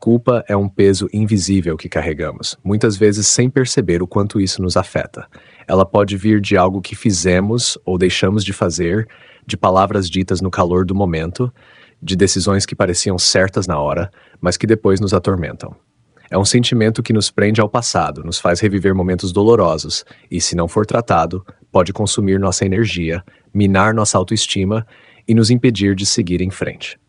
culpa é um peso invisível que carregamos, muitas vezes sem perceber o quanto isso nos afeta. Ela pode vir de algo que fizemos ou deixamos de fazer, de palavras ditas no calor do momento, de decisões que pareciam certas na hora, mas que depois nos atormentam. É um sentimento que nos prende ao passado, nos faz reviver momentos dolorosos e, se não for tratado, pode consumir nossa energia, minar nossa autoestima e nos impedir de seguir em frente.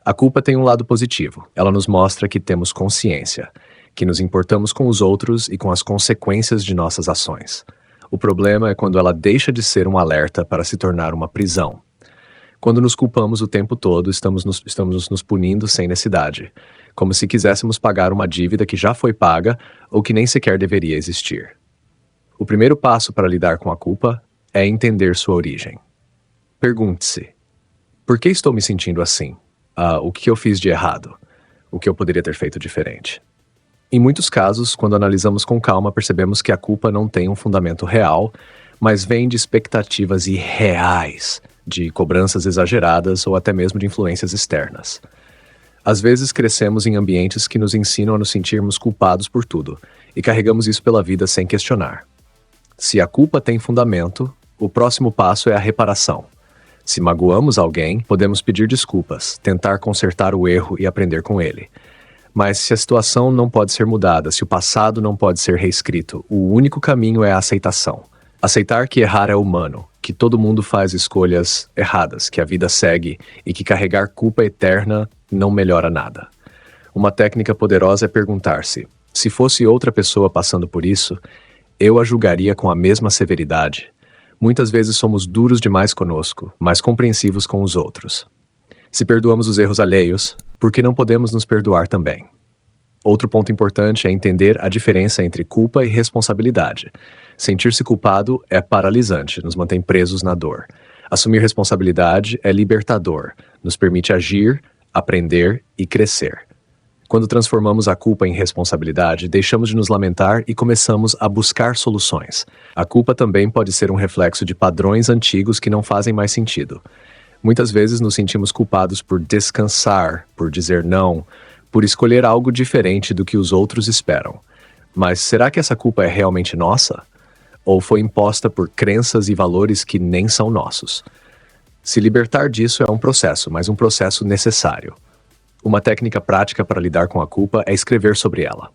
A culpa tem um lado positivo. Ela nos mostra que temos consciência, que nos importamos com os outros e com as consequências de nossas ações. O problema é quando ela deixa de ser um alerta para se tornar uma prisão. Quando nos culpamos o tempo todo, estamos nos punindo sem necessidade, como se quiséssemos pagar uma dívida que já foi paga ou que nem sequer deveria existir. O primeiro passo para lidar com a culpa é entender sua origem. Pergunte-se: por que estou me sentindo assim? O que eu fiz de errado? O que eu poderia ter feito diferente? Em muitos casos, quando analisamos com calma, percebemos que a culpa não tem um fundamento real, mas vem de expectativas irreais, de cobranças exageradas ou até mesmo de influências externas. Às vezes crescemos em ambientes que nos ensinam a nos sentirmos culpados por tudo, e carregamos isso pela vida sem questionar. Se a culpa tem fundamento, o próximo passo é a reparação. Se magoamos alguém, podemos pedir desculpas, tentar consertar o erro e aprender com ele. Mas se a situação não pode ser mudada, se o passado não pode ser reescrito, o único caminho é a aceitação. Aceitar que errar é humano, que todo mundo faz escolhas erradas, que a vida segue e que carregar culpa eterna não melhora nada. Uma técnica poderosa é perguntar-se: se fosse outra pessoa passando por isso, eu a julgaria com a mesma severidade? Muitas vezes somos duros demais conosco, mas compreensivos com os outros. Se perdoamos os erros alheios, por que não podemos nos perdoar também? Outro ponto importante é entender a diferença entre culpa e responsabilidade. Sentir-se culpado é paralisante, nos mantém presos na dor. Assumir responsabilidade é libertador, nos permite agir, aprender e crescer. Quando transformamos a culpa em responsabilidade, deixamos de nos lamentar e começamos a buscar soluções. A culpa também pode ser um reflexo de padrões antigos que não fazem mais sentido. Muitas vezes nos sentimos culpados por descansar, por dizer não, por escolher algo diferente do que os outros esperam. Mas será que essa culpa é realmente nossa? Ou foi imposta por crenças e valores que nem são nossos? Se libertar disso é um processo, mas um processo necessário. Uma técnica prática para lidar com a culpa é escrever sobre ela.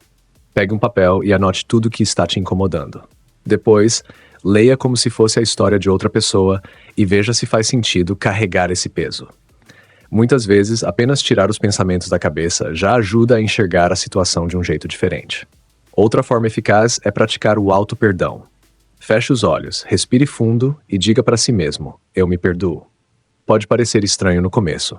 Pegue um papel e anote tudo o que está te incomodando. Depois, leia como se fosse a história de outra pessoa e veja se faz sentido carregar esse peso. Muitas vezes, apenas tirar os pensamentos da cabeça já ajuda a enxergar a situação de um jeito diferente. Outra forma eficaz é praticar o auto-perdão. Feche os olhos, respire fundo e diga para si mesmo: eu me perdoo. Pode parecer estranho no começo,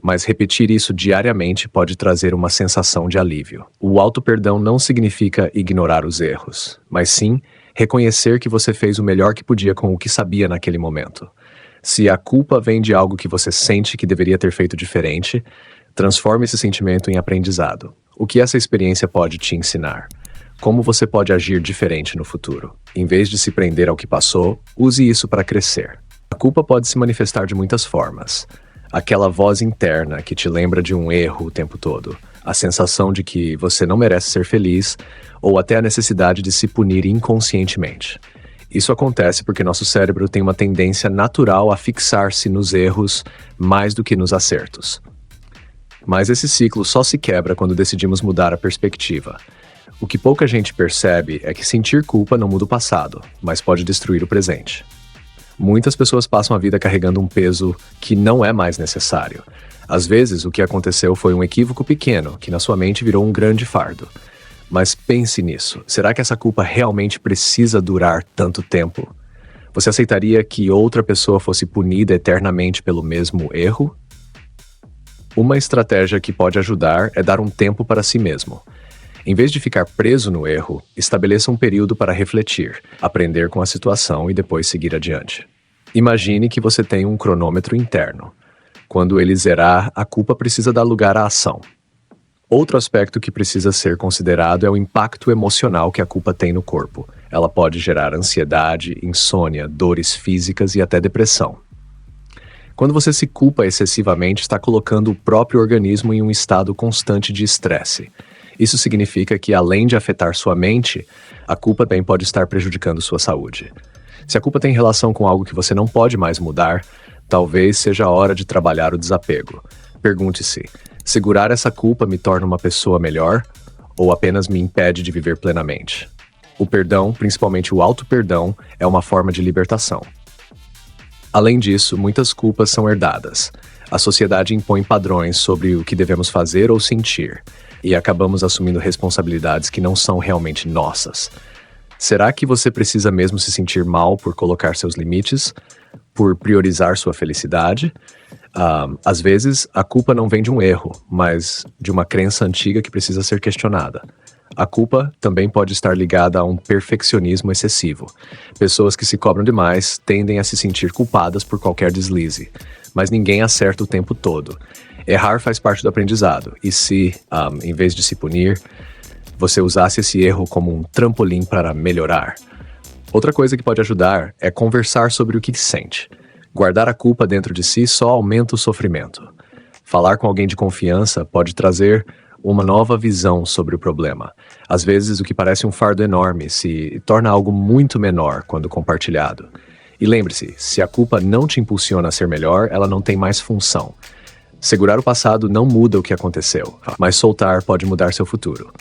mas repetir isso diariamente pode trazer uma sensação de alívio. O auto-perdão não significa ignorar os erros, mas sim reconhecer que você fez o melhor que podia com o que sabia naquele momento. Se a culpa vem de algo que você sente que deveria ter feito diferente, transforme esse sentimento em aprendizado. O que essa experiência pode te ensinar? Como você pode agir diferente no futuro? Em vez de se prender ao que passou, use isso para crescer. A culpa pode se manifestar de muitas formas. Aquela voz interna que te lembra de um erro o tempo todo, a sensação de que você não merece ser feliz, ou até a necessidade de se punir inconscientemente. Isso acontece porque nosso cérebro tem uma tendência natural a fixar-se nos erros mais do que nos acertos. Mas esse ciclo só se quebra quando decidimos mudar a perspectiva. O que pouca gente percebe é que sentir culpa não muda o passado, mas pode destruir o presente. Muitas pessoas passam a vida carregando um peso que não é mais necessário. Às vezes, o que aconteceu foi um equívoco pequeno, que na sua mente virou um grande fardo. Mas pense nisso. Será que essa culpa realmente precisa durar tanto tempo? Você aceitaria que outra pessoa fosse punida eternamente pelo mesmo erro? Uma estratégia que pode ajudar é dar um tempo para si mesmo. Em vez de ficar preso no erro, estabeleça um período para refletir, aprender com a situação e depois seguir adiante. Imagine que você tem um cronômetro interno. Quando ele zerar, a culpa precisa dar lugar à ação. Outro aspecto que precisa ser considerado é o impacto emocional que a culpa tem no corpo. Ela pode gerar ansiedade, insônia, dores físicas e até depressão. Quando você se culpa excessivamente, está colocando o próprio organismo em um estado constante de estresse. Isso significa que, além de afetar sua mente, a culpa também pode estar prejudicando sua saúde. Se a culpa tem relação com algo que você não pode mais mudar, talvez seja a hora de trabalhar o desapego. Pergunte-se: segurar essa culpa me torna uma pessoa melhor ou apenas me impede de viver plenamente? O perdão, principalmente o auto-perdão, é uma forma de libertação. Além disso, muitas culpas são herdadas. A sociedade impõe padrões sobre o que devemos fazer ou sentir, e acabamos assumindo responsabilidades que não são realmente nossas. Será que você precisa mesmo se sentir mal por colocar seus limites, por priorizar sua felicidade? Às vezes, a culpa não vem de um erro, mas de uma crença antiga que precisa ser questionada. A culpa também pode estar ligada a um perfeccionismo excessivo. Pessoas que se cobram demais tendem a se sentir culpadas por qualquer deslize, mas ninguém acerta o tempo todo. Errar faz parte do aprendizado, e se, em vez de se punir, você usasse esse erro como um trampolim para melhorar? Outra coisa que pode ajudar é conversar sobre o que sente. Guardar a culpa dentro de si só aumenta o sofrimento. Falar com alguém de confiança pode trazer uma nova visão sobre o problema. Às vezes, o que parece um fardo enorme se torna algo muito menor quando compartilhado. E lembre-se, se a culpa não te impulsiona a ser melhor, ela não tem mais função. Segurar o passado não muda o que aconteceu, mas soltar pode mudar seu futuro.